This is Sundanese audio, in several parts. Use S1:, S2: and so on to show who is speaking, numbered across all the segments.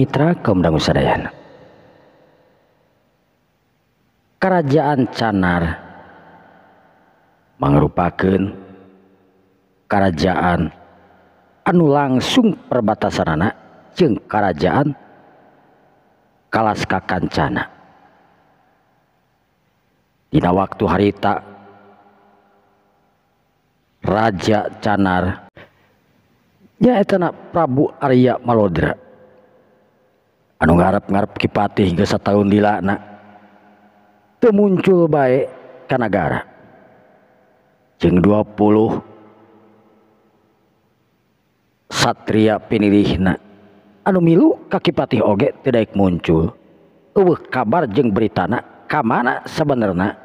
S1: mitra kaum dangu sadayana. Kerajaan Canar mangrupakeun kerajaan anu langsung perbatasanana jeung kerajaan Kalaska Kancana. Dina waktu harita Raja Canar nyaetana Prabu Arya Malodra anu ngarep-ngarep kipatih geus sataun dilana teu muncul bae ka nagara jeung 20 satria pinilihna anu milu ka kipatih oge teu daek muncul. Eueuh kabar jeung beritana ka mana sabenerna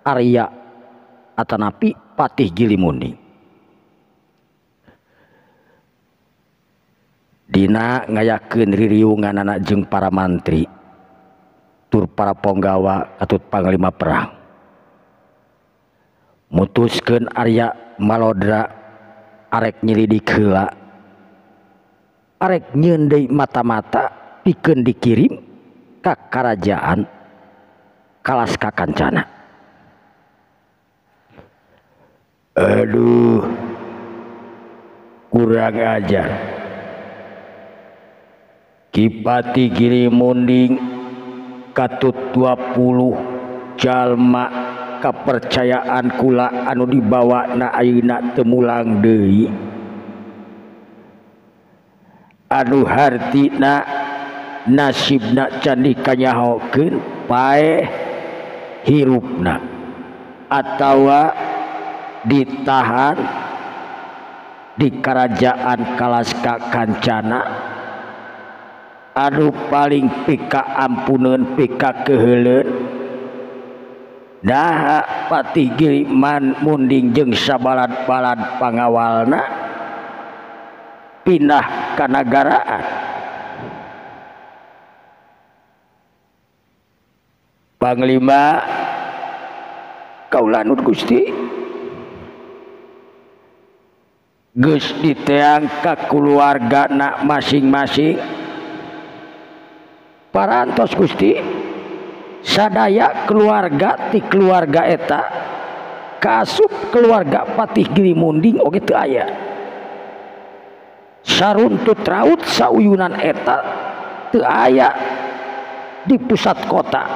S1: Arya atanapi Patih Gilimunding. Dina ngayakeun ririunganana jeung para mantri tur para ponggawa katut panglima perang mutuskeun Arya Malodra arek nyelidik heula, arek nyieun deui mata-mata pikeun dikirim ka kerajaan Kalaska Kancana. Aduh, kurang ajar. Kipati Gilimunding katut 20 jalma kepercayaan kula anu dibawa na ayeuna teu mulang deui, anu hartina nasibna can dikanyahokeun paeh hirupna atawa ditahan di kerajaan Kalaska Kancana anu paling pika ampuneun pika keheuleun. Nah Patih Gilimunding jeung sabalad-balad pangawalna pindah ka nagaraan. Panglima kaula nuhun Gusti geus diteang ka kulawargana masing-masing. Parantos Gusti sadaya keluarga ti keluarga eta kaasup keluarga Patih Gilimunding oge teu aya. Saruntut raut sauyunan eta teu aya di pusat kota.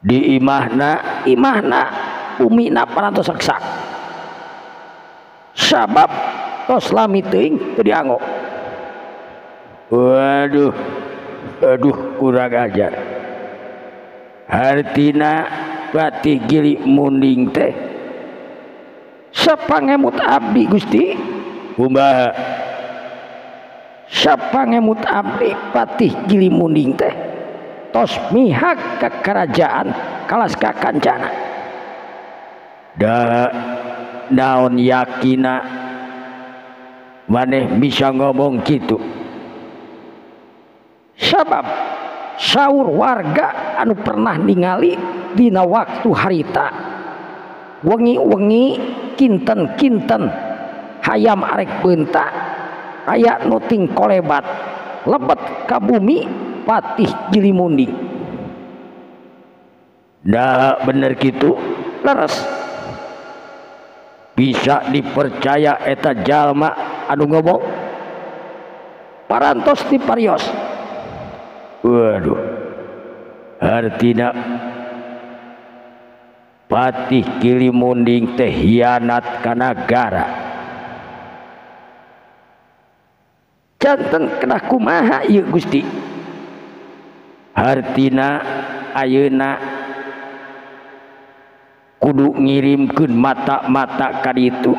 S1: Di imahna umina parantos saksa sabab tos lami teuing teu dianggo. Waduh, kurang ajar. Hartina Patih Gilimunding teh sapangemut abdi Gusti. Kumaha? Sapangemut abdi Patih Gilimunding teh tos mihak ke kerajaan Kalaska Kancana. Da naon yakina maneh bisa ngomong kitu? Sabab saur warga anu pernah ningali dina waktu harita wengi-wengi kinten-kinten hayam arek beunta aya nu ting kolebat lebet ka bumi Patih Gilimunding. Da bener kitu leres bisa dipercaya eta jalma anu ngomong parantos diparios. Waduh, artina Patih Gilimunding teh hianat ka nagara. Janten kena kumaha ieu Gusti? Hartina ayeuna kudu ngirimkeun mata-mata ka ditu.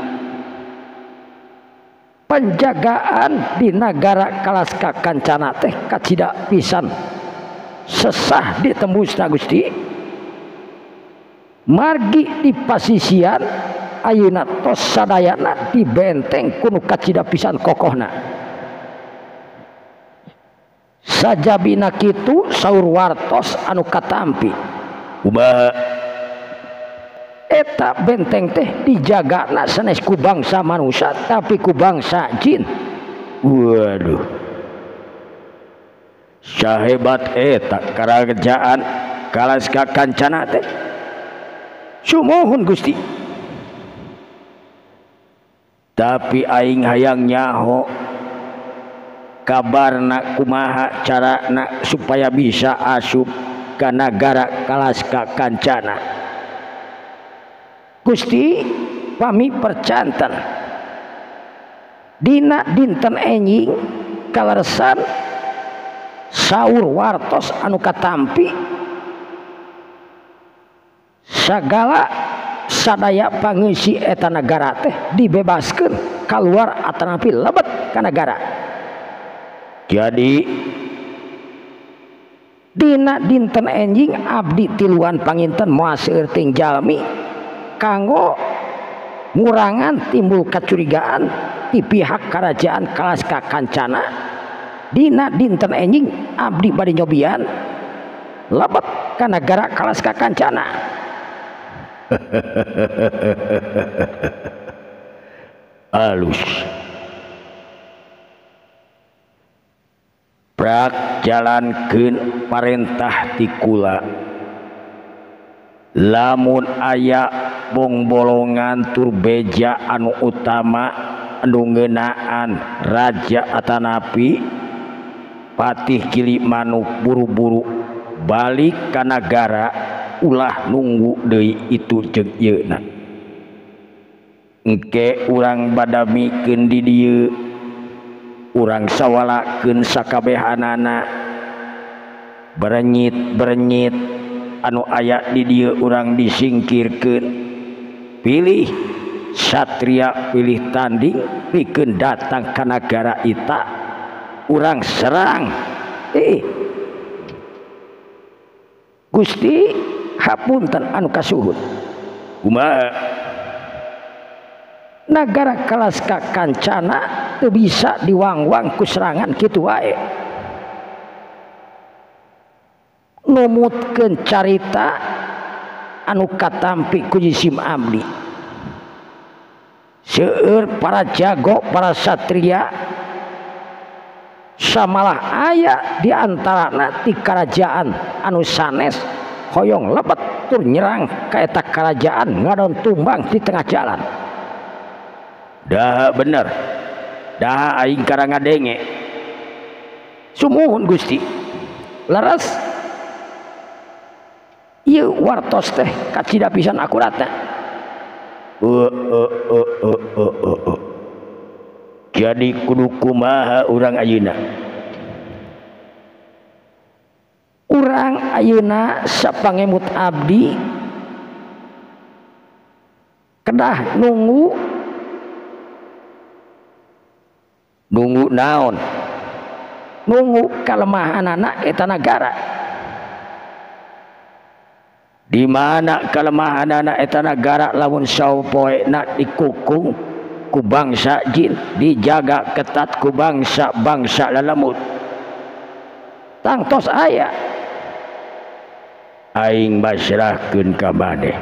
S1: Penjagaan di negara Kalaska Kancana teh kacida pisan sesah ditembusna Gusti. Margi di pasisian ayeuna tos sadayana di benteng kudu kacida pisan kokohna. Sajabina kitu saur wartos anu katampi. Kumaha? Eta benteng teh dijagana sanes ku bangsa manusia tapi ku bangsa jin. Waduh, sahebat eta kerajaan Kalaska Kancana teh sumohun Gusti tapi aing hayang nyaho kabarna kumaha carana supaya bisa asup ka nagara Kalaska Kancana. Gusti pami percanten dina dinten enjing kaleresan saur wartos anu katampi sagala sadaya pangisi eta nagara teh dibebaskeun keluar atanapi lebet ka nagara. Jadi dina dinten enjing abdi tiluan panginten moal seueur ting jalmi kanggo ngurangan timbul kecurigaan di pihak kerajaan Kalaska Kancana. Dina dinten enjing abdi bade nyobian lebet ka nagara Kalaska Kancana. Alus prak jalankeun parentah ti kula lamun aya bongbolongan tur beja anu utama anu ngeunaan raja atanapi patih Gili Manuk buru-buru balik ka nagara ulah nunggu deui itu jeung ieuna engke urang badamikeun di dieu urang sawalakeun sakabehanana berenyit anu aya di dieu urang disingkirkeun pilih satria pilih tanding pikeun datang ka nagara ita urang serang Gusti hapunten anu kasuhun kumaha nagara Kalaska Kancana teu bisa diwang-wang ku serangan kitu wae numutkeun carita anu katampi ku jisim abdi seueur para jago para satria samalah aya di antarana ti kerajaan anu sanes hoyong lebet tur nyerang ka eta kerajaan ngadon tumbang di tengah jalan. Dah bener dah aing karang ngadenge sumuhun Gusti laras ieu wartos teh kacida pisan akuratna. Jadi kudu kumaha urang ayeuna urang ayeuna sapangemut abdi kedah nunggu naon nunggu kalemahanana eta nagara di mana kalemahanana eta nagara lamun sapoena dikukung ku bangsa jin dijaga ketat ku bangsa lalemut tangtos aya aing basrahkeun ka bade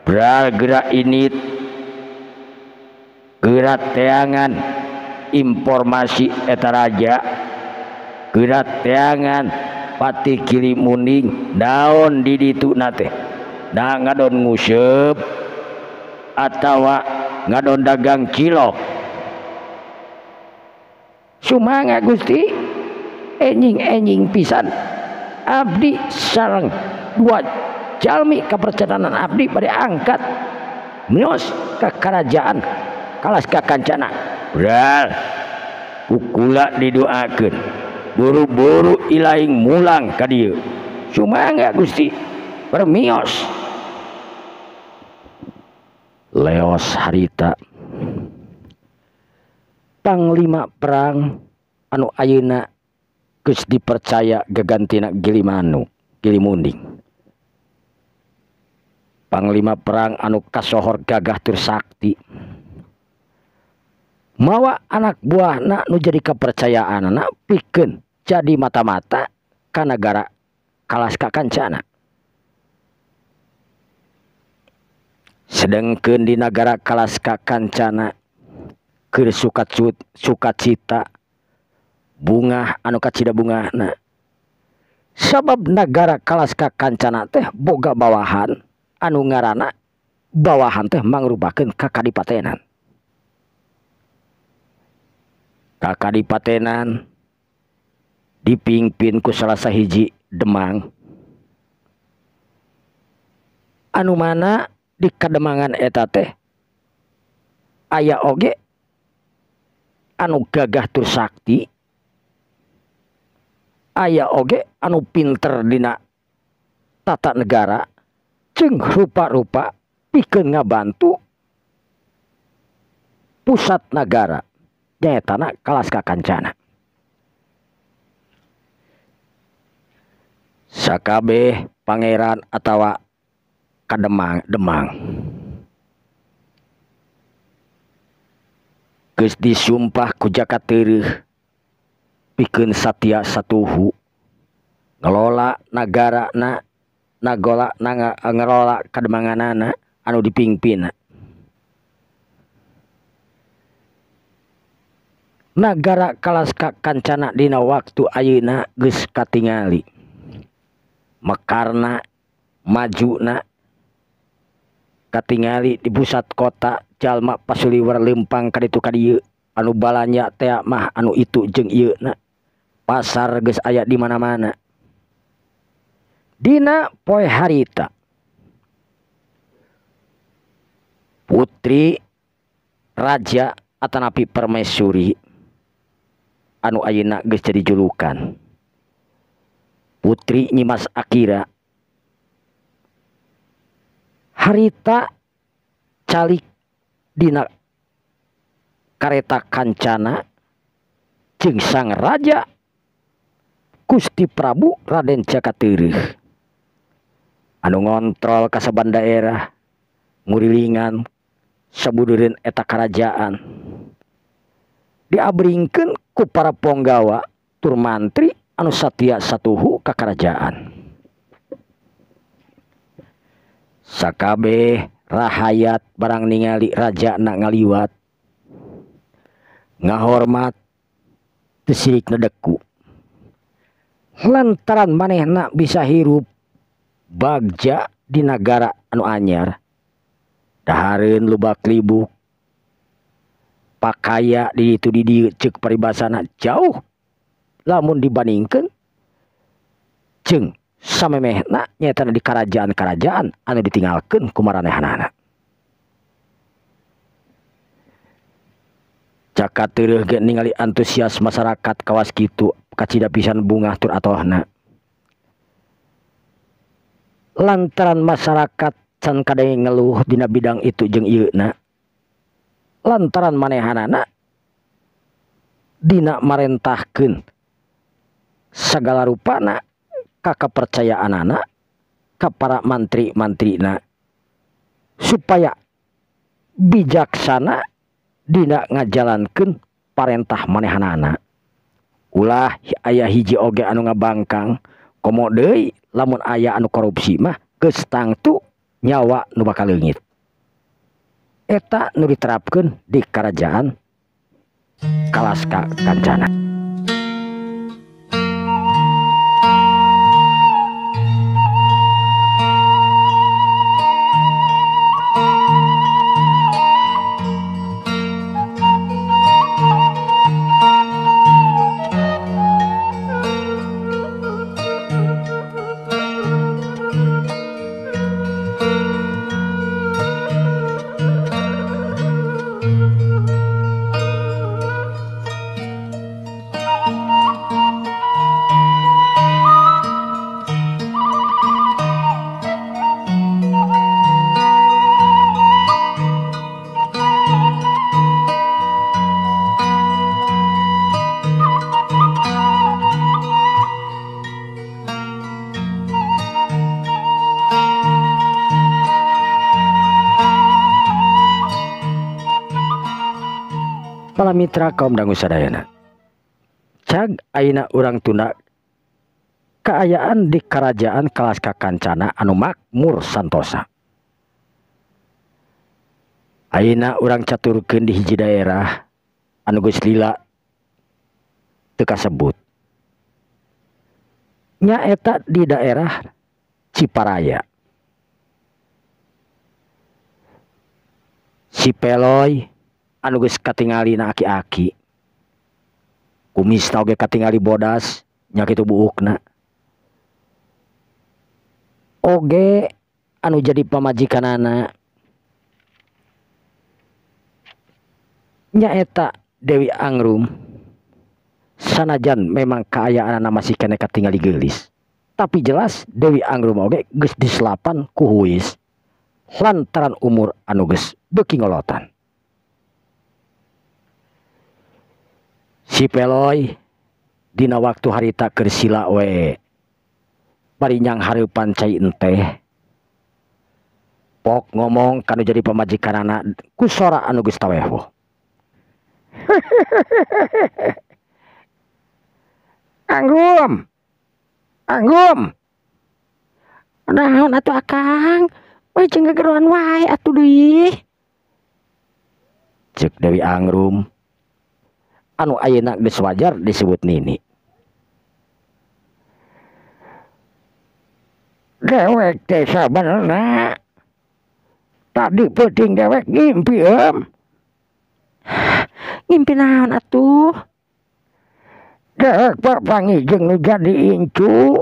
S1: gerak ini gerak teangan informasi eta raja gerak teangan pati Gili Muning daun di ditu nate da ngadon nguseup atawa ngadon dagang cilok sumanga Gusti enjing pisan abdi sareng dua jalmi kepercayaan abdi pada angkat mios ke kerajaan Kalaska Kancana beral kukula didoakeun buru-buru ilaing mulang ka dieu sumangga Gusti permios leos harita panglima perang anu ayeuna geus dipercaya gagantina Gili Muning panglima perang anu kasohor gagah tur sakti mawa anak buahna nu jadi kepercayaanna pikeun jadi mata-mata ka nagara Kalaska Kancana sedengkeun di nagara Kalaska Kancana keur sukacita bunga anu kacida bungana. Sabab nagara Kalaska Kancana teh boga bawahan anu ngaranna bawahan teh mangrupakeun kakadipatenan. Kakadipatenan dipingpin ku salah sahiji Demang. Anu mana di kademangan eta teh aya oge anu gagah tur sakti, aya oge anu pinter dina tata negara jeung rupa-rupa pikeun ngabantu pusat negara nyaetana Kalaska Kancana. Sakabeh pangeran atawa kademang Demang geus disumpah ku jaka teureum pikeun satia satuhu ngelola nagarana, ngelola kademanganana anu dipingpin. Nagara Kalaska Kancana dina waktu ayeuna geus katingali mekarna majuna katingali di pusat kota jalma pasuliwar lempang kaditu kadieu anu balanya teh mah anu itu jeung ieu na pasar geus aya di mana-mana. Dina poe harita putri raja atanapi permaisuri anu ayeuna geus jadi julukan Putri Nyimas Akira harita calik dina kareta kancana jeung sang raja Gusti Prabu Raden Jakateureum anu ngontrol kasaban daerah ngurilingan sabudureun eta karajaan diabringkeun ku para ponggawa tur mantri anu satia satuhu ka karajaan. Sakabeh rahayat barang ningali raja na ngaliwat ngahormat teu sirik nedeku lantaran manehna bisa hirup bagja di nagara anu anyar dahareun lubak libuk pakaya di ditu di dieu ceuk paribasana jauh lamun dibandingkeun jeung samemehna nyaeta di karajaan-karajaan anu ditinggalkeun ku maranehanana. Jakateureum ge ningali antusias masyarakat kawas kitu kacida pisan bungah tur atohna. Lantaran masyarakat can kadenge ngeluh dina bidang itu jeung ieuna. Lantaran manehanana dina marentahkeun sagala rupana ka kapercayaanana ka para mantri-mantrina supaya bijaksana dina ngajalankeun parentah manehanana. Ulah aya hiji oge anu ngabangkang komo deui lamun aya anu korupsi mah geus tangtu nyawa nu bakal leungit. Eta nu diterapkeun di karajaan Kalaska Kancana. Para mitra kaum dangu sadayana, cag ayeuna urang tunda kaayaan di kerajaan Kalaska Kancana anu makmur santosa. Ayeuna urang caturkeun di hiji daerah anu geus lila teu kasebut. Nya eta di daerah Ciparaya. Si Peloy anu geus katingalina aki-aki. Kumisna oge katingali bodas, nya kitu buukna. Oge anu jadi pamajikanana nya eta Dewi Angrum. Sanajan memang kaayaanna masih kene katingali geulis, tapi jelas Dewi Angrum oge geus diselapan ku Huis lantaran umur anu geus beuki ngolotan. Si Peloy dina waktu harita keur sila we bari nyang hareupan cai enteh pok ngomong kanu jadi pamajikanana ku sora anu geus taweho. Anggum, Anggum, naon atuh akang, we jeung gegeruan wae atuh deui. Ceuk Dewi Angrum anu ayeuna geus wajar disebut Nini. Dewek teh sabenerna tadi peuting dewek ngimpi ngimpi naon atuh? Dewek papangi jeung nu jadi incu.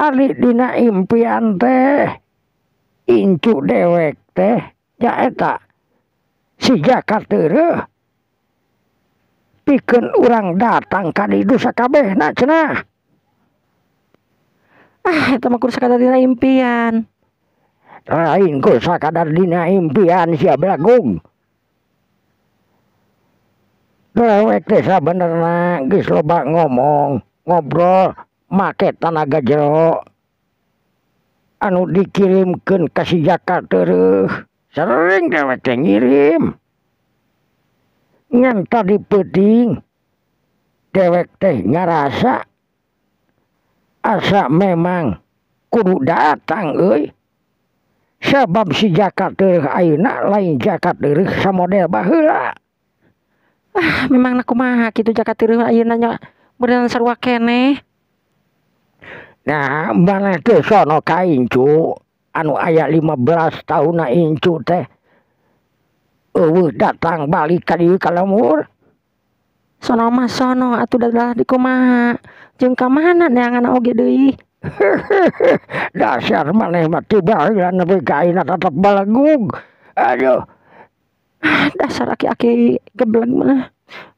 S1: Ari dina impian teh incu dewek teh nya eta si Jaka Teureuh pikeun urang datang ka ditu sakabehna cenah. Eta mah kudu sakadar dina impian. Lain ku sakadar dina impian sia Blagung. Dewek teh sabenerna geus loba ngomong, ngobrol, make tanaga jero anu dikirimkeun ka si Jaka Teureuh. Sering dewek teh ngirim. Ngan tadi peuting dewek teh ngarasa asa memang kudu datang euy. Sabab si Jaka Teureuh ayeuna lain Jaka Teureuh samodel baheula. Memang na kumaha kitu Jaka Teureuh ayeuna nya beneran sarua keneh. Nah, maneh teh sono ka incu anu aya 15 tahunna incu teh eueuh datang balik ka dieu ka lemur. Sono mah sono atuh dalah di kumaha jeung ka mana neangan oge deui. Dasar maneh mah teu baheula nepi ka ayeuna tetep balegug. Aduh. Dasar aki-aki gebleg mah.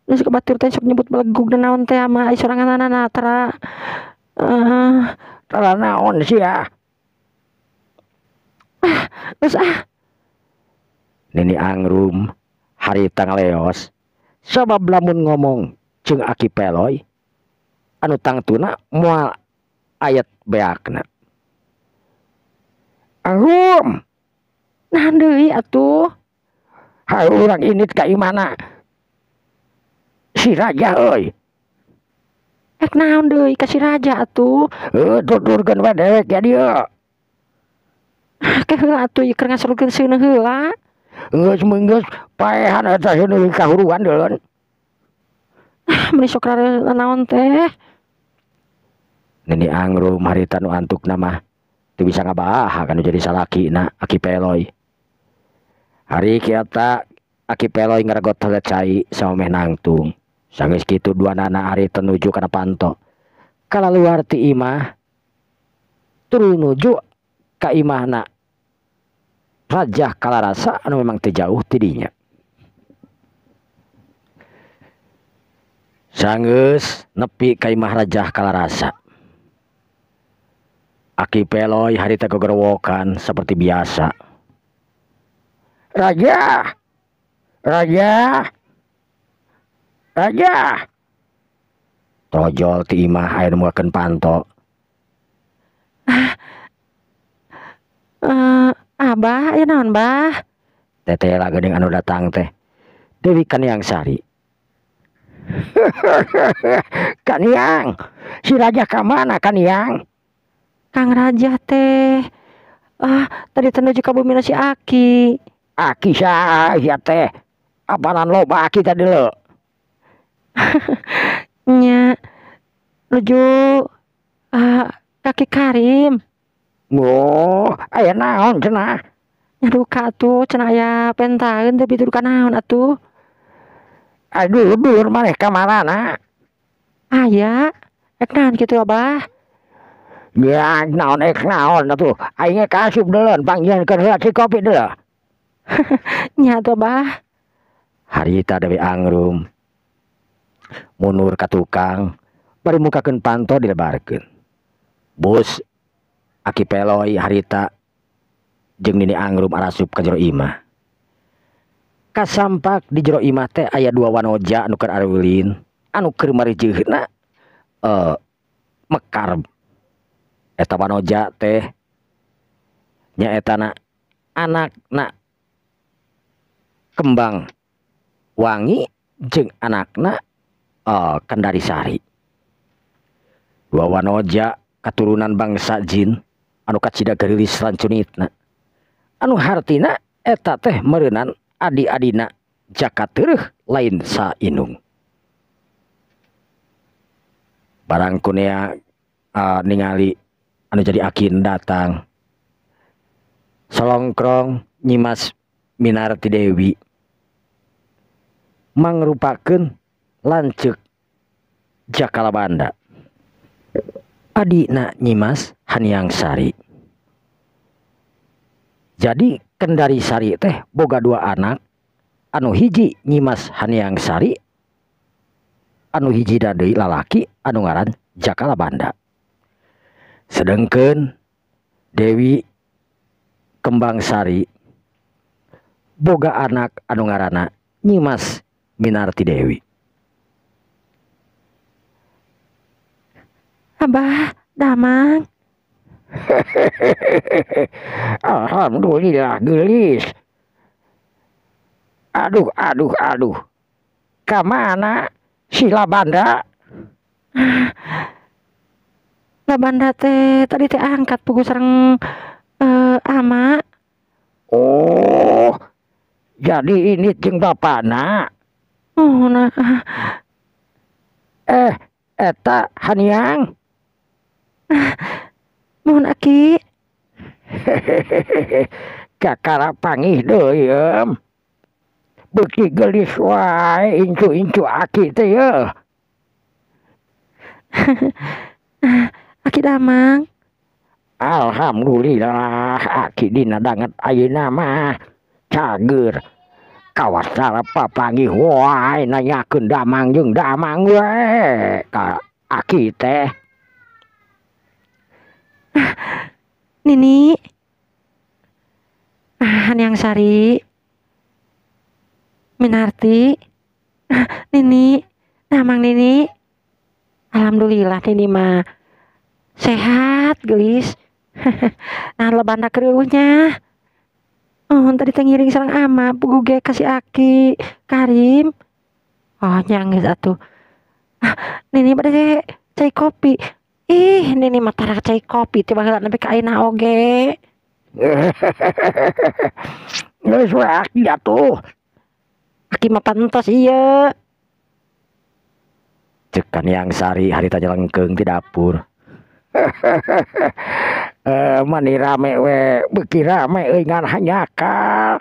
S1: Geus kebatur teh sok nyebut balegug dan naon teh mah ai soranganana tara tara naon sia. Geus Nini Angrum harita ngaleos sabab lamun ngomong jeung Aki Peloy anu tangtuna moal ayat beakna. Anggum, nahan deui atuh? Hayu urang init ka imana si Raja euy. Ek naon deui ka si Raja atuh? Tuturkeun we dewek ya dieu. Ke heula atuh keur ngasorkeun seuneu heula. Geus meunggeus paehan eta seuneu kahuruan deulun. Meni sok rare naon teh? Nini Angrum harita nu antukna mah teu bisa ngabaha kanu jadi salakina Aki Peloy. Hari kiata Aki Peloy ngaragot cai samemeh nangtung. Sanggeus kitu duanana ari tenuju kana panto. Kalaluar ti imah tuluy nuju ka imahna Raja Kalarasa anu memang teu jauh ti dinya. Sanggeus nepi ka imah Raja Kalarasa. Aki Peloy harita gegerwokan seperti biasa. Raja, Raja, Raja. Tojol ti imah aya nu muakeun panto. Abah, ya naon bah? Teteh lah geuning anu datang teh Dewi Kaniang Sari. Kaniang, si Raja ka mana Kaniang? Kang Raja teh tadi tenuju ka bumina si Aki. Aki saha teh? Apaanan loba Aki tadi lo?
S2: Nuju kaki Karim.
S1: Oh, aya naon cenah?
S2: Nyaduka tuh cenah aya pentaeun teh bitur ka naon atuh.
S1: Aduh, dur maneh ka manana?
S2: Aya, ek naon kitu Abah?
S1: Ya, naon naon atuh. Aing ka asup deuleun panggieunkeun heula si kopi deuleuh.
S2: Nya tuh Abah.
S1: Harita Dewi Angrum mundur ka tukang bari mukakeun panto dilebarkeun. Bos Aki Peloy harita jeung Nini Angrum arasup ka jero imah. Kasampak di jero imah teh aya dua wanoja anu keur areulin anu keur marijeuhna mekar. Eta wanoja teh nyaetana anakna Kembang Wangi jeung anakna Kendari Sari. Dua wanoja katurunan bangsa jin anu kacida gerilis rancunitna. Anu hartina eta teh meureunnan adi-adina jaka teueuh lain sainung. Barang kunea ningali anu jadi akin datang. Solongkrong nyimas Minarti Dewi mangrupakeun lanceuk Jakalabanda. Adina nyimas Haniang Sari. Jadi Kendari Sari teh boga dua anak, anu hiji nyimas Haniang Sari, anu hiji deui lalaki anu ngaran Jakalabanda. Sedengkeun Dewi Kembang Sari boga anak anu ngaranna Nyimas Minarti Dewi.
S2: Abah, damang.
S1: Alhamdulillah gelis. Aduh. Kamana si Labanda?
S2: Labanda teh tadi teh angkat pugu sareng ama.
S1: Oh, jadi ini jeung bapana.
S2: Oh, nah.
S1: Eta Haniang.
S2: Mohon Aki.
S1: Kakara pangih deui em. Beuki gelis wae incu-incu Aki teh yeuh.
S2: Aki damang.
S1: Alhamdulillah Aki dina danget ayeuna mah cager. Kawas papanggih wae nanyakeun damang jeung damang we ka Aki teh.
S2: Nini. Haniang Sari. Minarti. Nini. Damang Nini. Alhamdulillah Nini mah sehat gelis. Nah Labanda kreuwnya. Oh tadi teh ngiring sareng ama pugu ge kasih Aki Karim. Oh nyanggeus atuh. Nini bade cai kopi. Ih Nini mah tara cai kopi teh baheula nepi ka ayeuna oge.
S1: Geus we Aki atuh.
S2: Aki mah pantos ieu.
S1: Ceuk Haniang Sari harita jelengkeung ti dapur. Mani rame we beuki rame euy ngan hanyakal.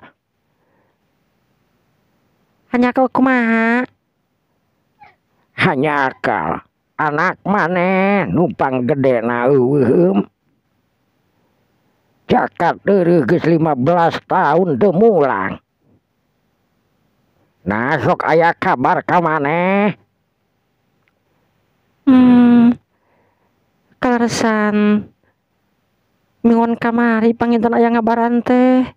S2: Hanyakal kumaha?
S1: Hanyakal anak maneh numpang gedena eueuheum. Cakat deureuh geus 15 tahun teu mulang. Nah sok aya kabar ka maneh.
S2: Kaleresan mingon kamari panginten aya ngabaran teh.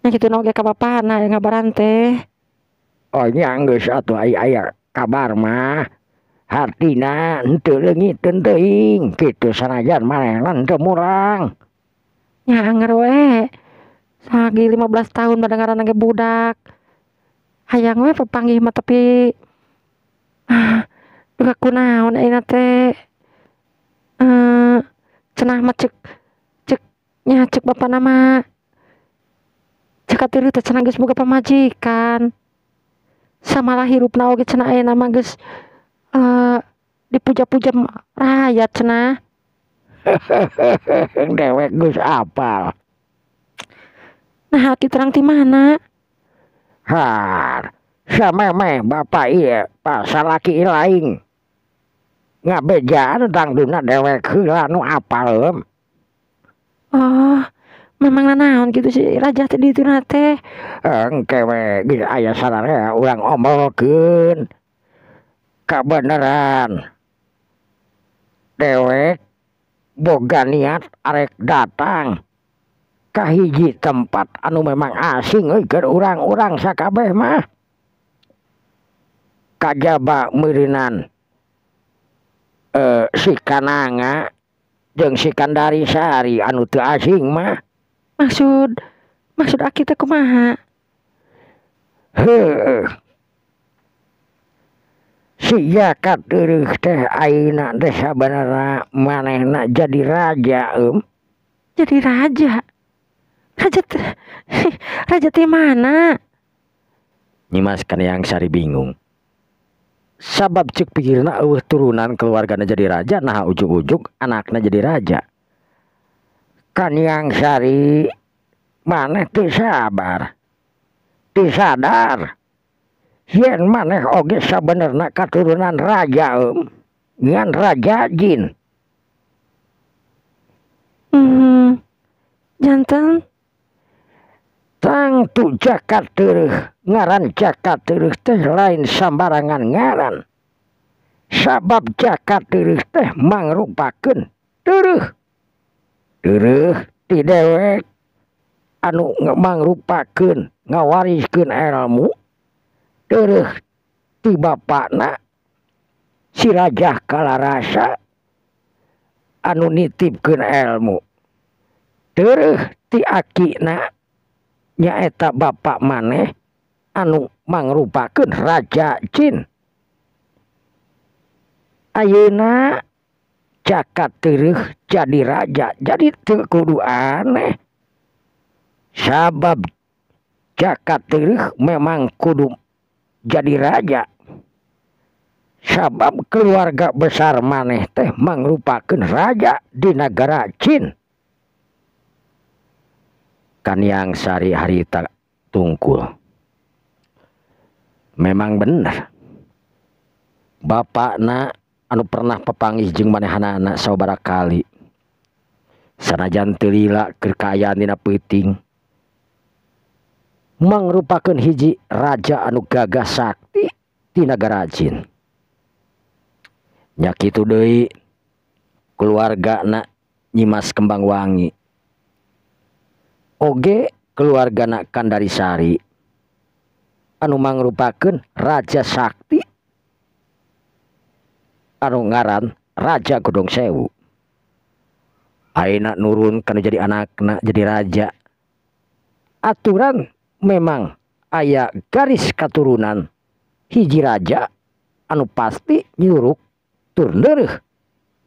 S2: Nya kitu oge ka bapana aya ngabaran teh.
S1: Oh nya geus atuh aya kabar mah. Hartina henteu leungiteun teuing kitu sanajan maneh lan teu murang.
S2: Nya anger we. Sagi 15 tahun badangaran ge budak. Hayang we papanggih mah tapi duka kunaon ayeuna teh. Cenah mah cek bapana mah cek atiru teh cenah geus boga pamajikan. Samalah hirupna oge cenah ayeuna mah geus eh dipuja-puja rakyat cenah.
S1: Dewek geus apal.
S2: Nah, aki terang ti mana?
S1: Har, samemeh bapak ieu pasalaki laing. Ngabejaan dangduna dewek heula nu apal.
S2: Oh, memang nanaon gitu sih raja tadi itu nate.
S1: Engke we geus aya sararea urang omolkeun. Kabeneran. Dewek boga niat arek datang ka hiji tempat anu memang asing euy keur urang-urang sakabeh mah. Kajaba meurinan si Kananga jeung si Kandari Sari anu teu asing mah.
S2: Maksud aki teh kumaha?
S1: Heueuh. Si Jaka Teureuk teh ayeuna teh sabenerna manehna jadi raja
S2: Jadi raja. Raja teh mana?
S1: Nyimas Kaniang Sari bingung. Sabab cek pikirna eueuh turunan keluargana jadi raja, nah ujug-ujug anakna jadi raja. Kaniang Sari maneh teu sabar. Teu sadar. Yen maneh oge sabenerna katurunan raja ngan raja jin.
S2: Janten
S1: Tangtu Jaka Teureuk, ngaran Jaka Teureuk teh lain sambarangan ngaran. Sabab Jaka Teureuk teh mangrupakeun teureuk. Teureuk ti dewek anu mangrupakeun ngawariskeun ilmu. Teureuk ti bapakna si Raja Kalarasa anu nitipkeun ilmu. Teureuk ti akina nyaeta bapak maneh anu mangrupakeun Raja Jin. Ayeuna Jaka Teureuk jadi raja, jadi teu kudu aneh. Sabab Jaka Teureuk memang kudu jadi raja. Sabab keluarga besar maneh teh mangrupakeun raja di negara Jin. Kaniang Sari harita tungkul. Memang bener. Bapakna anu pernah pepanggih jeung manehanana sabaraha kali. Sanajan teu lila keur kaayaan dina peuting. Mangrupakeun hiji raja anu gagah sakti di negara Jin. Nya kitu deui keluargana Nyimas Kembangwangi. Oge keluargana Kandari Sari anu mangrupakeun raja sakti anu ngaran Raja Godong Sewu. Ayeuna nurun kana jadi anakna jadi raja. Aturan memang aya garis katurunan hiji raja anu pasti nyuruk tur leureuk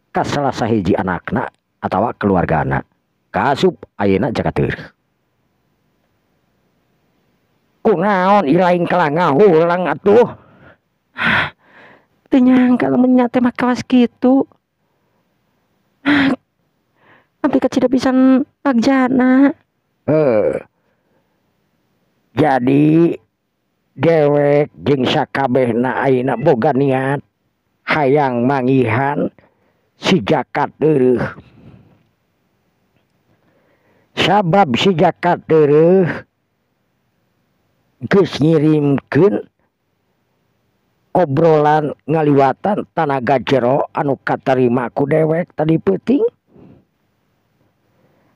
S1: ka salah sahiji anakna atawa keluargana. Kaasup ayeuna Jaka Teureuk. Kunaon ilaing kelangah ulang atuh.
S2: teu nyangka lamun nyate mah kawas kitu. Abdi kacida pisan Bagjana.
S1: Jadi dewek jeung sakabehna ayeuna boga niat hayang mangihan si Jaka Teureuk. Sabab si Jaka Teureuk geus ngirimkeun obrolan ngaliwatan tanaga jero anu katarima ku dewek tadi peuting.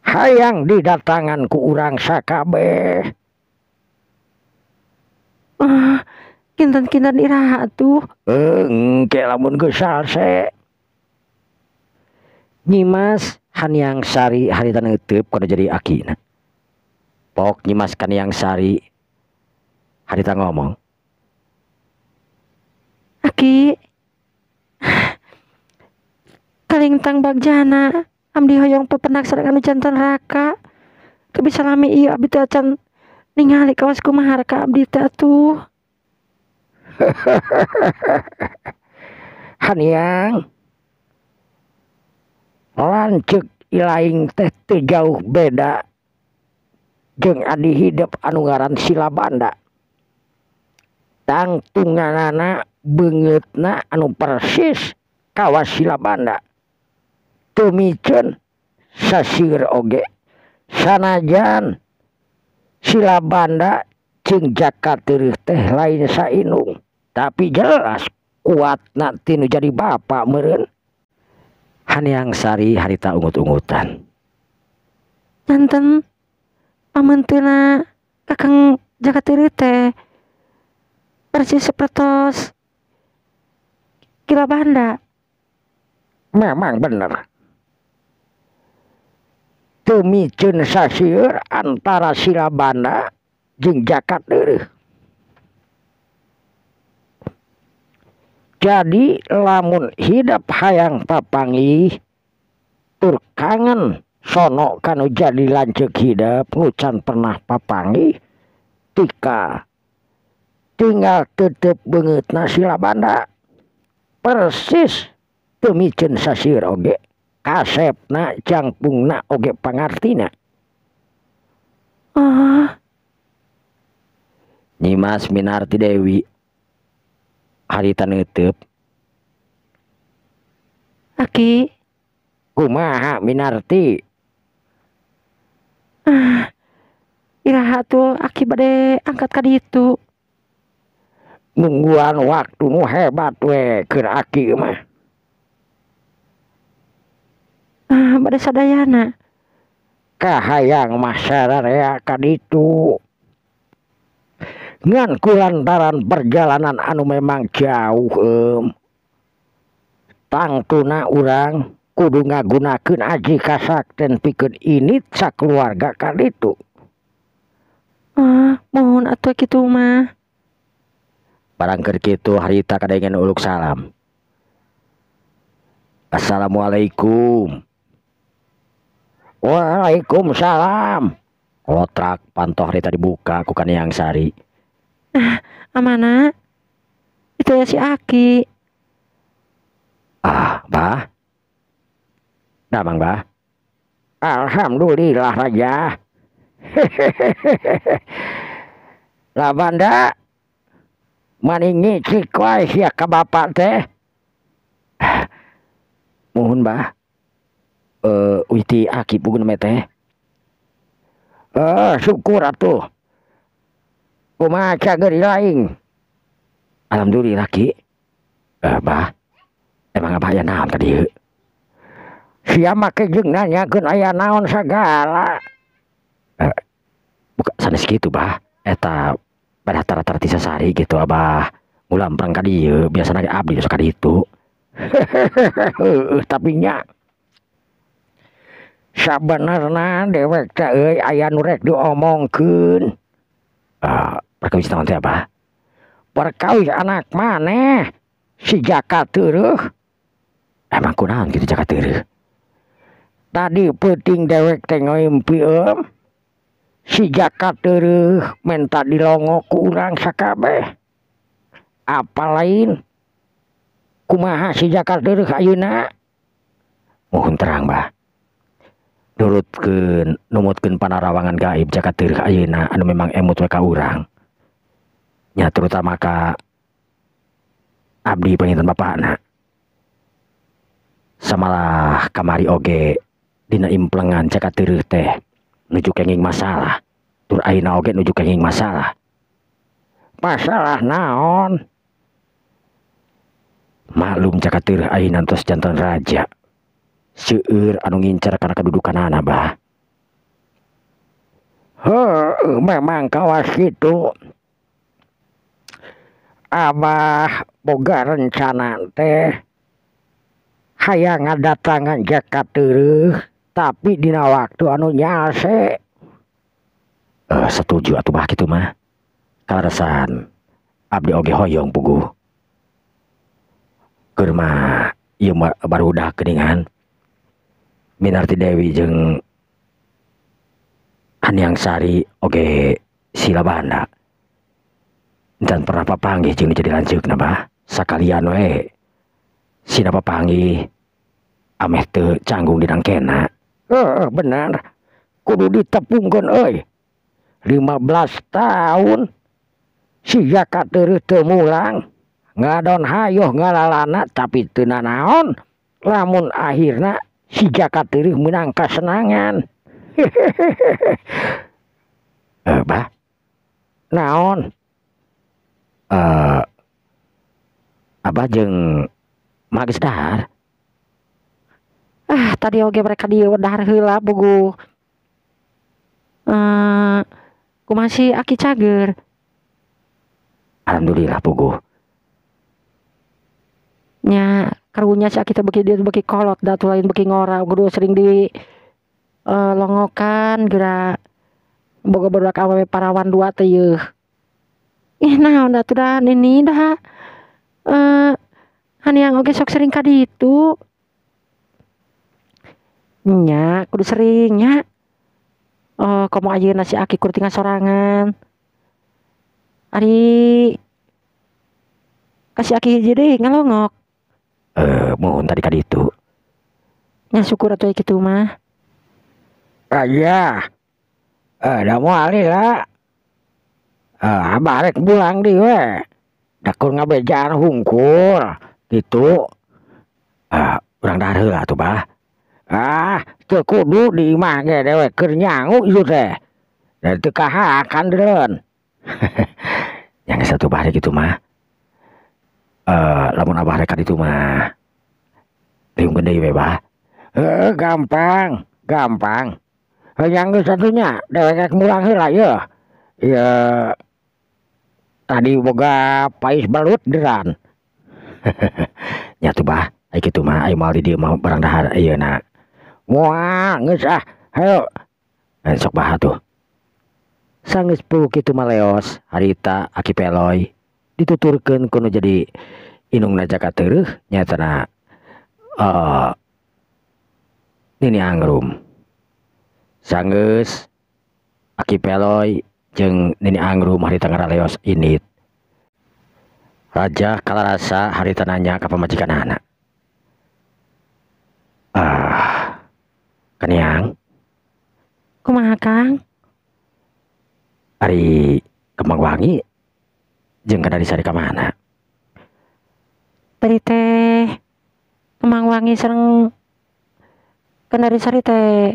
S1: Hayang didatangan ku urang sakabeh.
S2: Kinten-kinten iraha atuh.
S1: Engke lamun geus salse. Nyimas Kaniang Sari harita neuteub kana jadi akina. Pok Nyimas Kaniang Sari harita ngomong.
S2: Aki kalingtang Bagjana abdi hoyong pepenak sareng anu janten raka. Teu bisa lami ieu abdi teh acan ningali kawas kumaha raka abdi teh atuh.
S1: Haniang lanceuk ilaing teh teu jauh beda jeung adi hidup anu ngaran Silabanda. Tangtunganana beungeutna anu persis kawas Silabanda. Teu miceun sasieun oge. Sanajan Silabanda jeung Jaka Teueuh teh lain sainung, tapi jelas kuatna tinu jadi bapa meureun. Haniang Sari harita ungut-ungutan.
S2: Janten pamenteuna Kakang Jaka Teueuh teh persis sapertos Silabanda.
S1: Memang bener. Teu miceun sasieun antara Silabanda jeung Jaka Teueuh. Jadi lamun hidup hayang papanggih tur kangen sono kanu jadi lanceuk hidup nu can pernah papanggih tika tinggal tetep beungeutna Silabanda persis teu miceun sasieun oge, kasepna jangpungna oge pangartina. Nyimas Minarti Dewi harita neuteub.
S2: Aki,
S1: Kumaha Minarti?
S2: iraha tuh Aki bade angkat ka ditu.
S1: Nungguan waktu nu hebat we keur Aki mah.
S2: Bade sadayana.
S1: Kahayang mah sararea ka ditu. Ngan kulantaran perjalanan anu memang jauh tangtuna urang kudu ngagunakeun aji kasakten pikeun init sakeluarga ka ditu.
S2: Mohon atuh kitu mah.
S1: Barang keur kitu harita kadengen uluk salam. Assalamualaikum. Waalaikumsalam. Lotrak pantoh harita dibuka ku Haniang Sari.
S2: Amana itu ya si Aki.
S1: Bah. Damang bah. Alhamdulillah raja. Labanda maningi cikwai sia ka bapak teh. Mohon bah. Witi Aki pugun teh. Syukur atuh. Kumaha geri laing. Alhamdulillah Ki. Bah. Emang abah aya naon ka dieu? Sia make jeung nanyakeun aya naon sagala. Buka sanes kitu bah. Eta pada tara-tara ti sasari gitu abah. Ngulamprang ka dieu, biasana ge abdi sok ka ditu. Tapi nya sabenerna dewek teh euy aya nu rek diomongkeun. Perkawis naon teh abah? Perkawis anak maneh si Jaka Teueuh. Emang kunaon kitu Jaka Teueuh? Tadi peuting dewek teh ngoimpieum si Jaka Teueuh menta dilongo ku urang sakabeh. Apa lain? Kumaha si Jaka Teueuh ayeuna? Mohon terang bah. Nurutkeun numutkeun panarawangan gaib Jaka Teueuh ayeuna anu memang emut we ka urang. Nya terutama ka abdi panginten bapakna. Samalah kamari oge dina implengan Jaka Teueuh teh nuju kenging masalah. Tur ayeuna oge nuju kenging masalah. Masalah naon? Maklum Jaka Teueuh ayeuna tos janten raja. Seueur anu ngincer kana kedudukanana bah. Memang kawas kitu. Abah boga rencana teh hayang ngadatangan Jaka Teueuh tapi dina waktu anu nyase. Setuju atuh bah kitu mah. Kalaresan abdi oge hoyong puguh. Keur mah ieu barudak geuningan Minarti Dewi jeung Haniang Sari oge Silabanda. Dan pernah papanggih jeung jadi lanceukna bah. Sakalian we Sina papanggih ameh teu canggung didangkena. Benar. Kudu ditepungkeun euy. 15 tahun si Jaka teureus teu mulang. Ngadon hayoh ngalalana tapi teu nanaon. Lamun akhirna si Jaka teureus meunang kasenangan. Bah. Naon? Abah jeung magis dahar.
S2: Tadi oge mereka di dahar heula bugu. Kumaha si Aki cager.
S1: Alhamdulillah puguh.
S2: Nya karunya si Aki teh beuki dia beuki kolot da tu lain beuki ngora kudu sering di longokan geura boga budak awewe parawan 2 teh yeuh. Naon da tu da nini da haniang oge sok sering ka ditu. Nya kudu sering nya. Komo ayeuna si Aki kudu tinggal sorangan. Ari kasih Aki hiji deui ngalongok.
S1: Mohon tadi ka ditu.
S2: Nya syukur atuh kitu mah.
S1: Iya. Da moal lah. Abah rek pulang di we. Dakur ngabejaan hungkul gitu. Urang dahar heula atuh bah. Teu kudu di imah ge dewe keur nyangu ieu teh. Da teu kahakan deureun. Yang satu bah gitu mah. Lamun abah rek ka ditu mah. Liung deui we bah. Gampang. Yang satunya dewe rek mulang heula yeuh. Ya tadi boga pais balut deran. Nya tuh bah, ai kitu mah ai moal di dieu mah barang dahar ayeuna. Moal geus hayo. Sok bah tuh. Sanggeus puguh kitu mah leos harita Aki Peloy dituturkeun kudu jadi indungna Jaka teueuh nyatana Nini Angrum. Sanggeus Aki Peloy jeung Nini Angrum harita ngaraleos init. Raja kalarasa harita nanya ka pamajikanana. Kaniang.
S2: Kumaha Kang?
S1: Ari Kembang Wangi jeung Kendari Sari ka mana?
S2: Tadi teh Kembang Wangi sareng Kendari Sari teh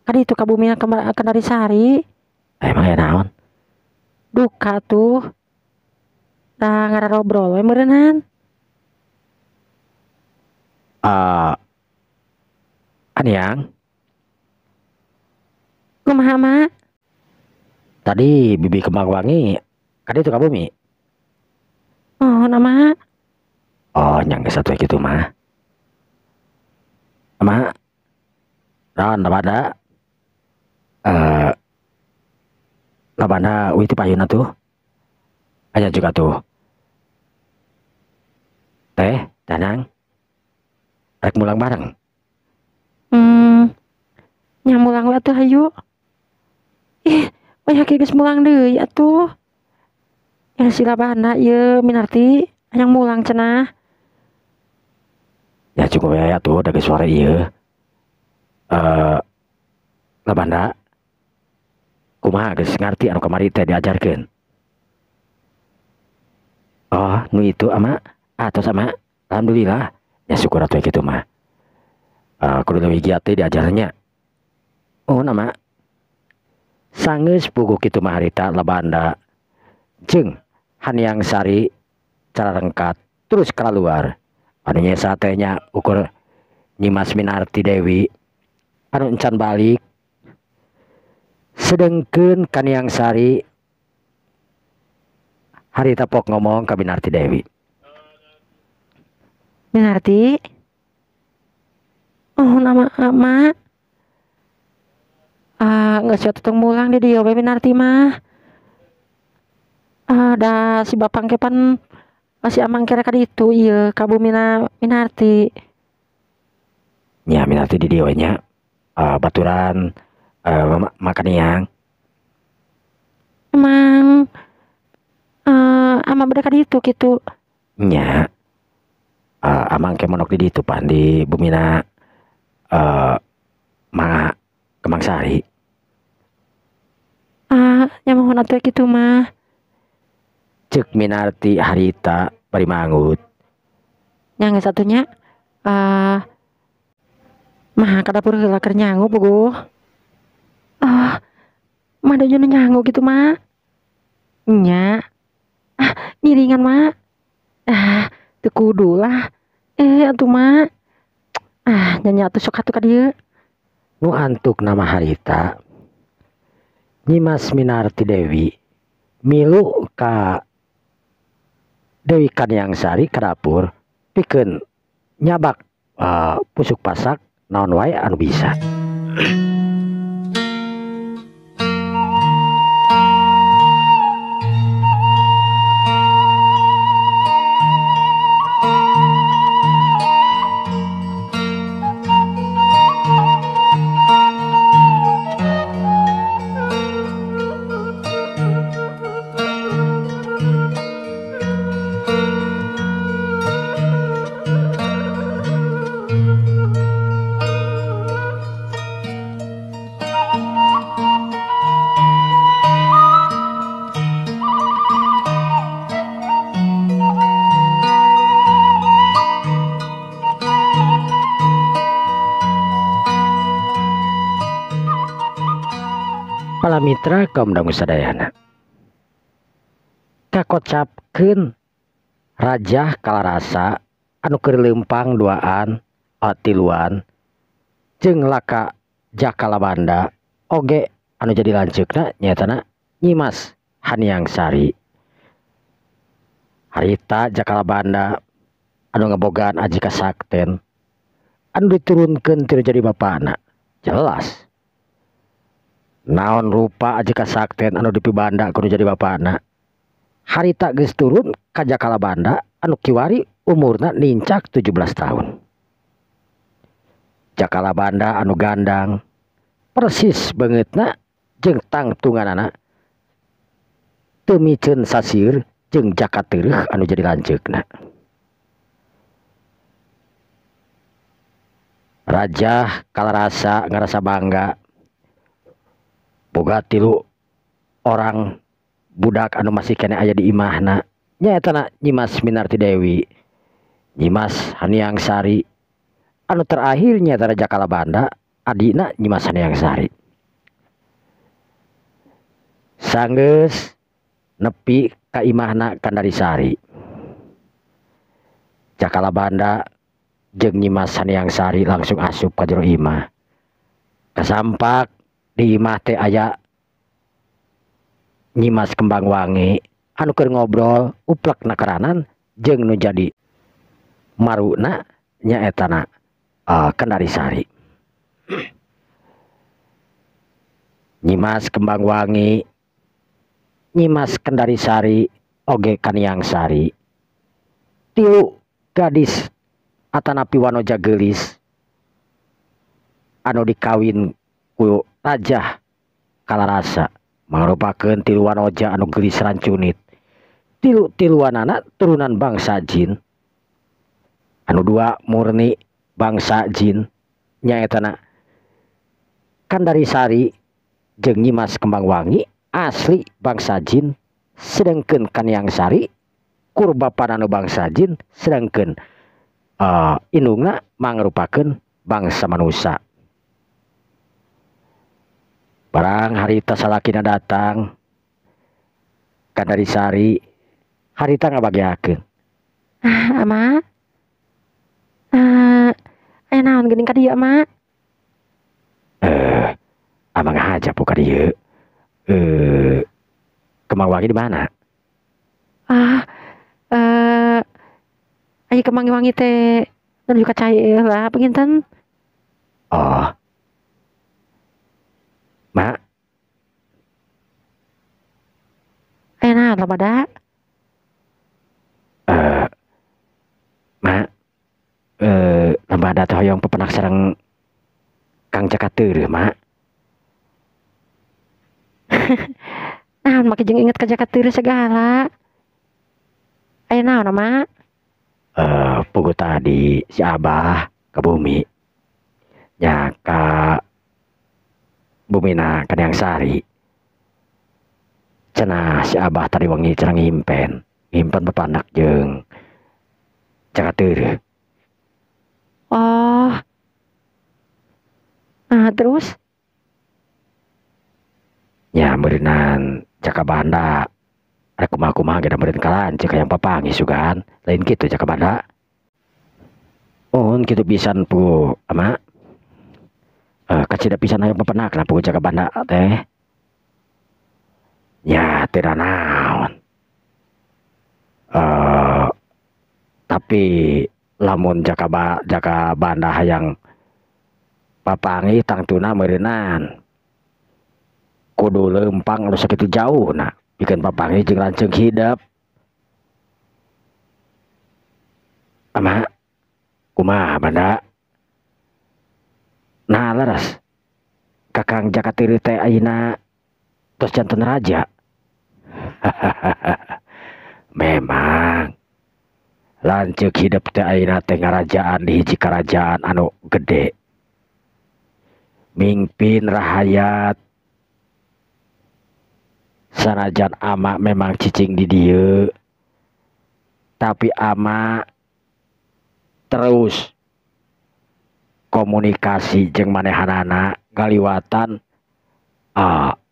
S2: kaditu ka bumi Kendari Sari.
S1: Emang ya naon?
S2: Duka tuh. Da ngararobrol we meureunnan.
S1: Kaniang.
S2: Kumaha mak?
S1: Tadi bibi Kembang Wangi kaditu ka bumi.
S2: Oh nama.
S1: Nyang geus atuh kitu mah. Ama naon labada? Labana witi payuna tuh. Aya juga tuh. Teh, Danang. Rek mulang bareng.
S2: Nya mulang we atuh hayu. Banyak geus mulang deui atuh. Ya sila bana ieu Minarti hayang mulang cenah.
S1: Ya cukup ya tuh da geus sore ieu. Labanda kumaha geus ngarti anu kamari teh diajarkeun. Nu itu ama atos ama alhamdulillah. Ya syukur atuh kitu mah. Kudu leuwih giat teh diajarnya. Nama sanggeus puguh kitu mah harita labanda jeung Haniang Sari cara rengkat terus keluar. Anu nyesa teh nya ukur Nyimas Minarti Dewi anu encan balik. Sedengkeun Kaniang Sari harita pok ngomong ka Minarti Dewi.
S2: Minarti. Nama ama. Nggak siap tutung mulang di dia we Minarti mah. Da si bapang kepan masih amang kira ka ditu ieu ka bumina Minarti.
S1: Nya Minarti di dia we nya baturan makan yang.
S2: Emang ama beda ka ditu kitu.
S1: Nya amang ke monok di ditu pan di bumina Mangga Kemang Sari.
S2: Nyamuhun atuh kitu mah.
S1: Cek minarti harita bari mangut.
S2: Yang satunya mah ka dapur heula keur nyangu bogoh. Mah da nyangu gitu mah. Nya. Ngiringan mah. Teu kudu lah. Atuh mah. Nyanyi atuh sok atuh ka dieu.
S1: Nu antuk nama harita. Nyimas Minarti Dewi milu ka Dewi Kanyang Sari ka dapur pikeun nyabak pusuk pasak naon wae anu bisa. Para mitra kaum dangu sadayana kakocapkeun Rajah Kalarasa anu keur leumpang duaan tiluan jeung laka Jakalabanda oge anu jadi lanceukna nyatana Nyimas Haniang Sari. Harita Jakalabanda anu ngabogaan aji kasakten anu diturunkeun ti jadi bapana jelas. Naon rupa aji kasakten anu dipibanda kudu jadi bapana. Harita geus turun ka Jakalabanda anu kiwari umurna nincak 17 tahun. Jakalabanda anu gandang persis beungeutna jeung tangtunganana teu miceun sasieun jeung Jakateureuk anu jadi lanceukna. Rajah Kalarasa ngarasa bangga boga 3 orang budak anu masih kene aya di imahna nyaetana Nyimas Minarti Dewi, Nyimas Haniang Sari, anu terakhir nyaeta Jakalabanda adina Nyimas Haniang Sari. Sanggeus nepi ka imahna Kandarisari, Jakalabanda jeung Nyimas Haniang Sari langsung asup ka jero imah. Kasampak di imah teh aya Nyimas Kembang Wangi anu keur ngobrol uplek nakaranan jeung nu jadi maruna nyaetana Kandarisari. Nyimas Kembang Wangi, Nyimas Kandarisari oge Kaniang Sari 3 gadis atanapi wanoja geulis anu dikawin ku Rajah Kalarasa mangrupakeun 3 wanoja anu geulis rancunit. 3-3-anana turunan bangsa jin. Anu 2 murni bangsa jin nyaetana Kandarisari jeung Nyimas Kembang Wangi asli bangsa jin, sedangkeun Kaniang Sari kurbapana anu bangsa jin, sedangkeun indungna mangrupakeun bangsa manusia. Barang harita salakina datang Kandarisari, harita ngabagiakeun.
S2: Ama. Aya naon geuning ka dieu, Ama?
S1: Amang ngajak ka dieu. Kembang Wangi di mana?
S2: Aya Kembang Wangi teh nuju ka cai lah pinten.
S1: Oh. Mak.
S2: Aya naon lah bada?
S1: Mak. Lambada teh hoyong pepenak sareng Kang Jakateureuk, Mak.
S2: Naon make jeung inget ka Jakateureuk segala. Aya naon, Ama?
S1: Pugu tadi si Abah ke bumi nya ka bumi na Kaniang Sari cenah si Abah tadi wengi cenah ngimpen pepanak jeung Jaka Teureuk.
S2: Oh, nah terus?
S1: Ya beurinan Jaka Banda ada kumaha-kumaha geus meureun kalanceu hayang papangis sugan lain kitu Jaka Banda. Ohon kitu pisan Pugu ama. Kacida pisan hayang papenakna Pugu Jaka Banda teh. Ya tidak naon. Tapi lamun Jaka Banda hayang papangi tangtuna meureunan kudu leumpang anu sakitu jauhna pikeun papangi jeung lanceuk hidep. Ama kumaha Banda? Nah laras Kakang Jaka Teureuk teh ayeuna tos janten raja. Memang lanceuk hidup teh ayeuna teh ngarajaan di hiji karajaan anu gede. Mingpin rahayat. Sanajan ama memang cicing di dieu, tapi ama terus komunikasi jeung manehanana ngaliwatan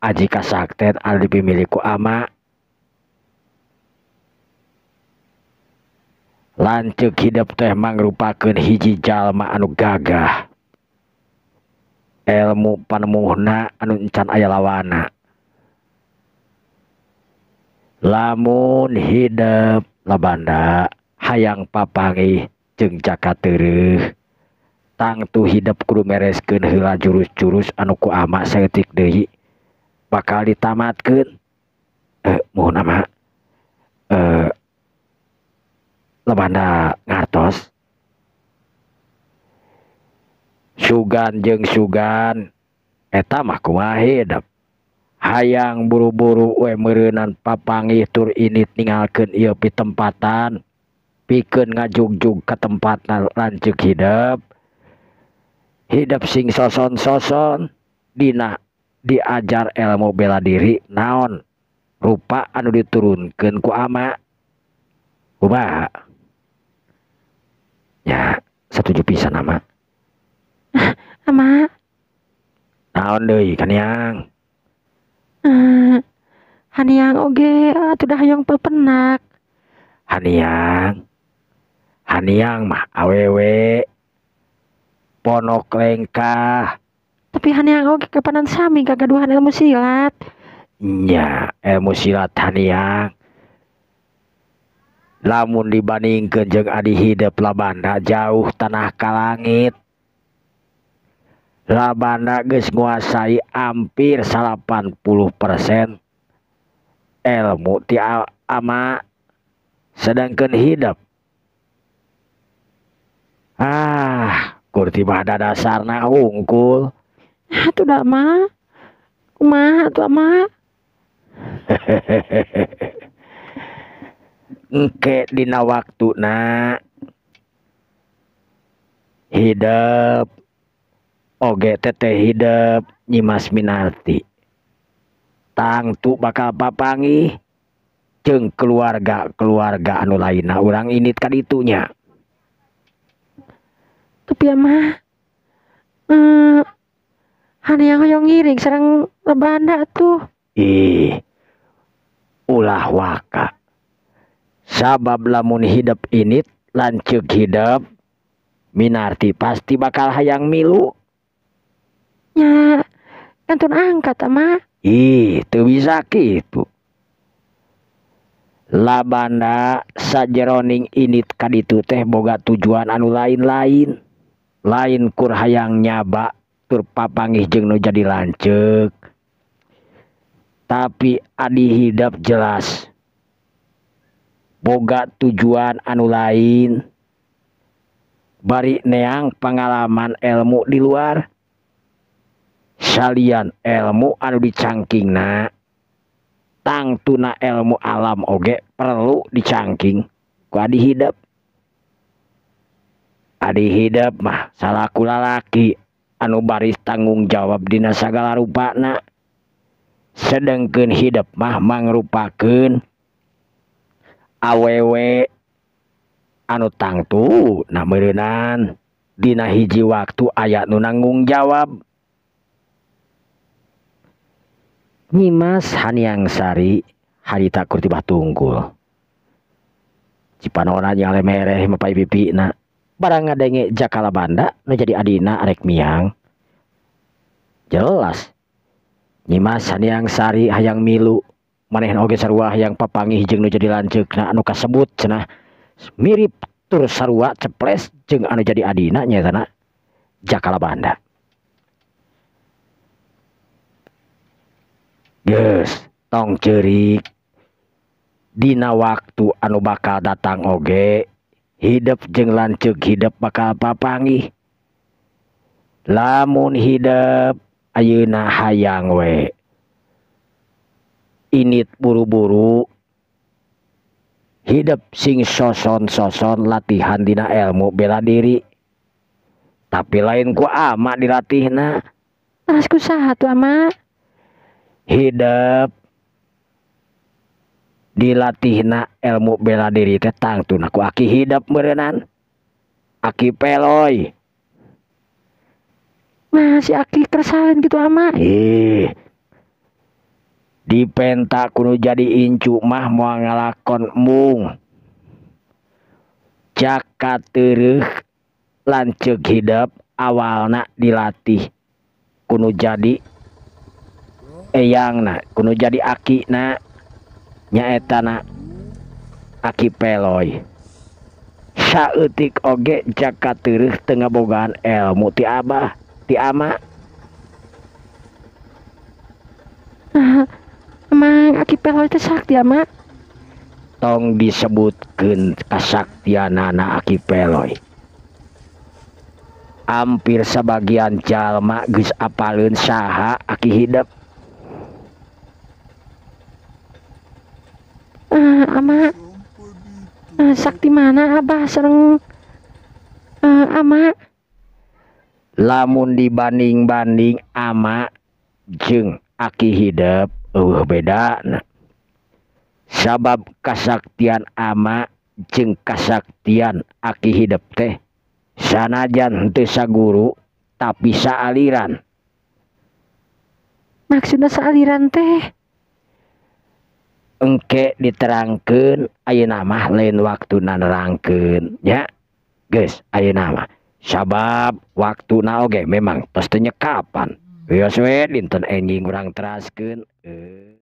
S1: aji kasakten anu dipimili ku ama. Lanceuk hidup teh mangrupakeun hiji jalma anu gagah. Elmu panemuhna anu encan aya lawanna. Lamun hidup Labanda hayang papangih jeung Jaka Teureuk tangtu hidup kudu mereskeun heula jurus-jurus anu ku ama saeutik deui bakal ditamatkeun. Muhun ama Labanda ngartos sugan jeung sugan eta mah kumaha hidup hayang buru-buru we meureunan papangih tur init ninggalkeun ieu pitempatan pikeun ngajugjug ka tempatna lanceuk hidup sing soson-soson dina diajar ilmu bela diri naon rupa anu diturunkeun ku ama. Kumaha? Ya setuju pisan ama.
S2: Ama.
S1: Naon deui Kaniang?
S2: Haniang oge atuh da hayang papenak.
S1: Haniang mah awewe ponok lengkah.
S2: Tapi haniang oge kapanan sami kagaduhan ilmu silat.
S1: Nya ilmu silat haniang lamun dibandingkeun jeung adi hidup Labanda jauh tanah ka langit. Labanda geus nguasai hampir 80% ilmu ti ama sedangkeun hidup kurti mah dasarna hungkul.
S2: Atuh da mah kumaha atuh ama?
S1: Engke dina waktuna hidup oge teteh hidup Nyimas Minarti tangtu bakal papangih jeung keluarga anu lainna urang init ka ditunya.
S2: Tapi ama haniang hoyong ngiring sareng Labanda tuh.
S1: Ulah waka. Sabab lamun hidup init lanceuk hidup Minarti pasti bakal hayang milu.
S2: Ya, kantun angkat ama.
S1: Teu bisa kitu. Labanda sajeroning init kaditu teh boga tujuan anu lain-lain. Lain kur hayang nyaba tur papangih jeung nu jadi lanceuk. Tapi adi hidup jelas boga tujuan anu lain. Bari neang pengalaman ilmu di luar. Salian ilmu anu dicangkingna tangtuna ilmu alam oge perlu dicangking ku adi hidup. Adi hidup mah salaku lalaki anu baris tanggung jawab dina sagala rupana, sedengkeun hidup mah mangrupakeun awewe anu tangtu na meureunan dina hiji waktu aya nu nanggung jawab. Nyimas Haniang Sari harita kurtibah tunggul cipanona yang lemereh mapai pipina barang ngadenge jakala banda nu jadi adina arek miang. Jelas Nyimas Haniang Sari hayang milu maneh oge sarua hayang papangih jeung nu jadi lanceukna anu kasebut cenah mirip tur sarua ceples jeung anu jadi adina nyatana jakala banda. Geus tong ceurik dina waktu anu bakal datang oge hidup jeung lanceuk hidup bakal papangih. Lamun hidup ayeuna hayang we init buru-buru hidup sing soson-soson latihan dina ilmu bela diri, tapi lain ku ama dilatihna.
S2: Terus kusaha tuh ama?
S1: Hidup dilatihna ilmu bela diri teh tangtuna ku aki hidup meureunan, aki peloy.
S2: Masih aki keresahan gitu ama?
S1: Dipenta kudu jadi incu mah moal ngalakon embung. Caka teureuk lanceuk hidup awalna dilatih kudu jadi eyangna, kudu jadi akina nyaetana aki peloy. Saeutik oge jaka teureuk teu ngabogaan elmu ti abah ti ama.
S2: Emang aki peloy teh sakti ama?
S1: Tong disebutkeun kasaktianana aki peloy. Hampir sebagian jalma geus apaleun saha aki hidup.
S2: Ama sakti mana abah sareng ama?
S1: Lamun dibanding-banding ama jeung aki hidup bedana. Sabab kasaktian ama jeung kasaktian aki hidup teh sanajan teu saguru tapi saaliran.
S2: Maksudna saaliran teh?
S1: Engke diterangkeun ayeuna mah lain waktuna nerangkeun nya. Geus ayeuna mah sabab waktuna oge memang tos teu nyekapan. Wios we dinten enjing urang teraskeun.